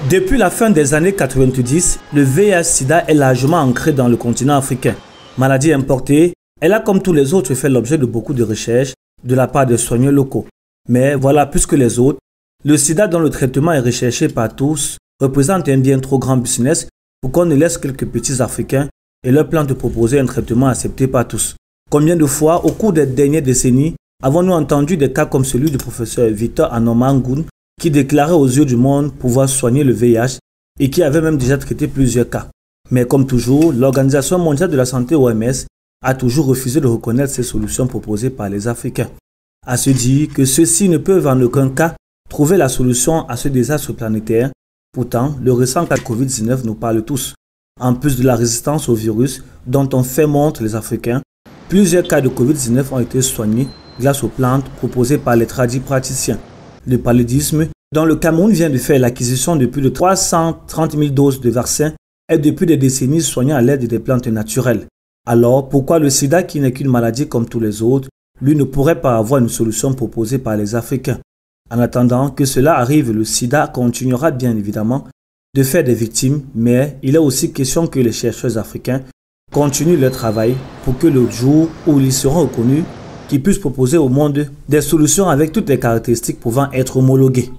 Depuis la fin des années 90, le VIH-Sida est largement ancré dans le continent africain. Maladie importée, elle a comme tous les autres fait l'objet de beaucoup de recherches de la part des soigneurs locaux. Mais voilà, plus que les autres, le sida dont le traitement est recherché par tous représente un bien trop grand business pour qu'on ne laisse quelques petits Africains et leur plan de proposer un traitement accepté par tous. Combien de fois, au cours des dernières décennies, avons-nous entendu des cas comme celui du professeur Victor Anomangoun qui déclarait aux yeux du monde pouvoir soigner le VIH et qui avait même déjà traité plusieurs cas. Mais comme toujours, l'Organisation mondiale de la santé OMS a toujours refusé de reconnaître ces solutions proposées par les Africains. À se dire que ceux-ci ne peuvent en aucun cas trouver la solution à ce désastre planétaire. Pourtant, le récent cas de Covid-19 nous parle tous. En plus de la résistance au virus dont ont fait montre les Africains, plusieurs cas de Covid-19 ont été soignés grâce aux plantes proposées par les praticiens. Le paludisme, dont le Cameroun vient de faire l'acquisition de plus de 330 000 doses de vaccins, est depuis des décennies soigné à l'aide des plantes naturelles. Alors, pourquoi le sida, qui n'est qu'une maladie comme tous les autres, lui ne pourrait pas avoir une solution proposée par les Africains? En attendant que cela arrive, le sida continuera bien évidemment de faire des victimes, mais il est aussi question que les chercheurs africains continuent leur travail pour que le jour où ils seront reconnus, qu'ils puissent proposer au monde des solutions avec toutes les caractéristiques pouvant être homologuées.